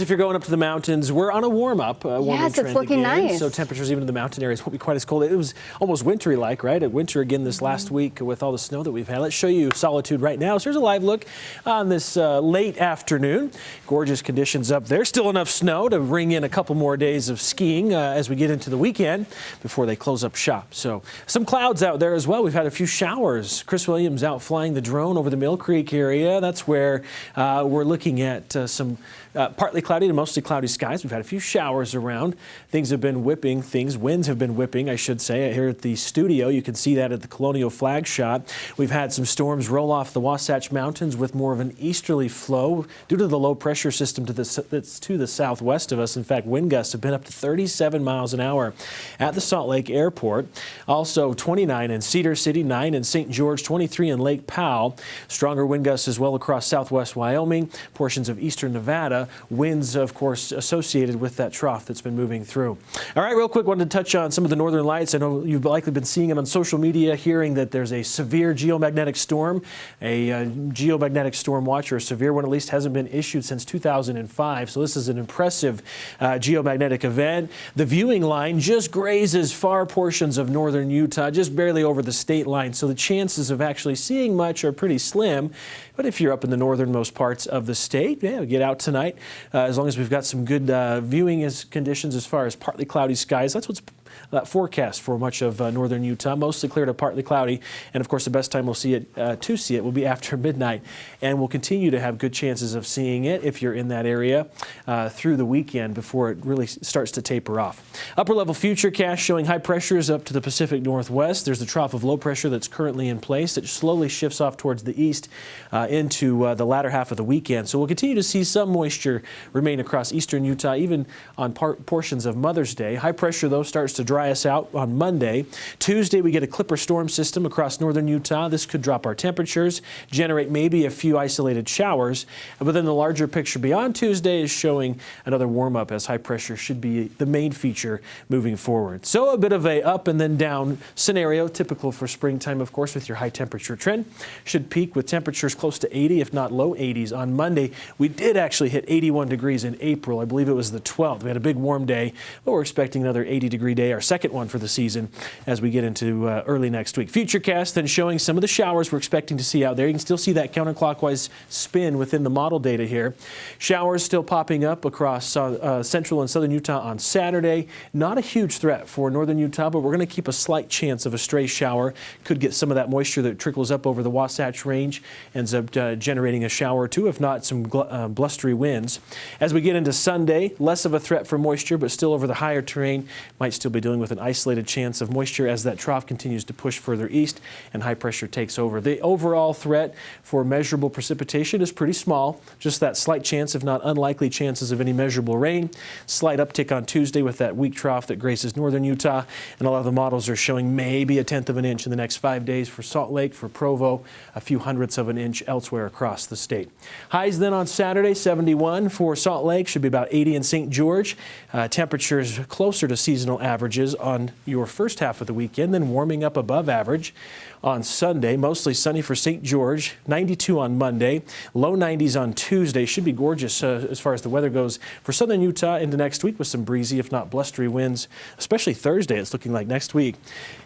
If you're going up to the mountains, we're on a warm-up. Yes, it's looking nice. So temperatures even in the mountain areas won't be quite as cold. It was almost wintry-like, right? At winter again this last week with all the snow that we've had. Let's show you Solitude right now. So here's a live look on this late afternoon. Gorgeous conditions up there. Still enough snow to bring in a couple more days of skiing as we get into the weekend before they close up shop. So some clouds out there as well. We've had a few showers. Chris Williams out flying the drone over the Mill Creek area. That's where we're looking at some partly cloudy to mostly cloudy skies. We've had a few showers around. Things have been whipping. Winds have been whipping, I should say. Here at the studio, you can see that at the Colonial flag shot. We've had some storms roll off the Wasatch Mountains with more of an easterly flow due to the low pressure system that's to the southwest of us. In fact, wind gusts have been up to 37 miles an hour at the Salt Lake Airport. Also 29 in Cedar City, 9 in St. George, 23 in Lake Powell. Stronger wind gusts as well across southwest Wyoming, portions of eastern Nevada. Winds, of course, associated with that trough that's been moving through. All right, real quick, wanted to touch on some of the northern lights. I know you've likely been seeing it on social media, hearing that there's a severe geomagnetic storm. A geomagnetic storm watch, or a severe one at least, hasn't been issued since 2005. So this is an impressive geomagnetic event. The viewing line just grazes far portions of northern Utah, just barely over the state line. So the chances of actually seeing much are pretty slim. But if you're up in the northernmost parts of the state, yeah, get out tonight. As long as we've got some good viewing conditions as far as partly cloudy skies. That's what's forecast for much of northern Utah, mostly clear to partly cloudy. And of course, the best time we'll see it will be after midnight. And we'll continue to have good chances of seeing it if you're in that area through the weekend before it really starts to taper off. Upper level futurecast showing high pressures up to the Pacific Northwest. There's the trough of low pressure that's currently in place. It slowly shifts off towards the east into the latter half of the weekend. So we'll continue to see some moisture remain across eastern Utah, even on portions of Mother's Day. High pressure, though, starts to dry us out on Monday. Tuesday, we get a clipper storm system across northern Utah. This could drop our temperatures, generate maybe a few isolated showers. But then the larger picture beyond Tuesday is showing another warm up, as high pressure should be the main feature moving forward. So a bit of a up and then down scenario, typical for springtime, of course, with your high temperature trend. Should peak with temperatures close to 80, if not low 80s on Monday. We did actually hit 81 degrees in April. I believe it was the 12th. We had a big warm day, but we're expecting another 80-degree day, our second one for the season, as we get into early next week. Futurecast then showing some of the showers we're expecting to see out there. You can still see that counterclockwise spin within the model data here. Showers still popping up across central and southern Utah on Saturday. Not a huge threat for northern Utah, but we're going to keep a slight chance of a stray shower. Could get some of that moisture that trickles up over the Wasatch Range, ends up generating a shower or two, if not some blustery winds. As we get into Sunday, less of a threat for moisture, but still over the higher terrain, might still be dealing with an isolated chance of moisture as that trough continues to push further east and high pressure takes over. The overall threat for measurable precipitation is pretty small, just that slight chance, if not unlikely chances of any measurable rain. Slight uptick on Tuesday with that weak trough that graces northern Utah, and a lot of the models are showing maybe 1/10 of an inch in the next 5 days for Salt Lake, for Provo, a few hundredths of an inch elsewhere across the state. Highs then on Saturday, 71 for Salt Lake, should be about 80 in St. George. Temperatures closer to seasonal averages on your first half of the weekend, then warming up above average on Sunday. Mostly sunny for St. George, 92 on Monday, low 90s on Tuesday. Should be gorgeous as far as the weather goes for southern Utah into next week, with some breezy, if not blustery winds, especially Thursday. It's looking like next week.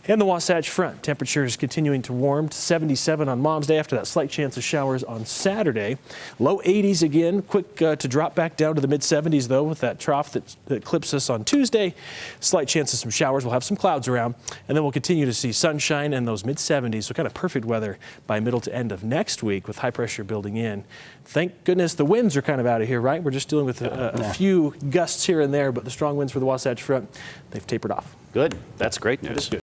And the Wasatch Front, temperatures continuing to warm to 77 on Mom's Day after that slight chance of showers on Saturday. Low 80s again, quick to drop back down to the mid-70s, though, with that trough that clips us on Tuesday. Slight chance of some showers. We'll have some clouds around, and then we'll continue to see sunshine and those mid-70s. So kind of perfect weather by middle to end of next week with high pressure building in. Thank goodness the winds are kind of out of here, right? We're just dealing with a few gusts here and there, but the strong winds for the Wasatch Front, they've tapered off. Good. That's great news.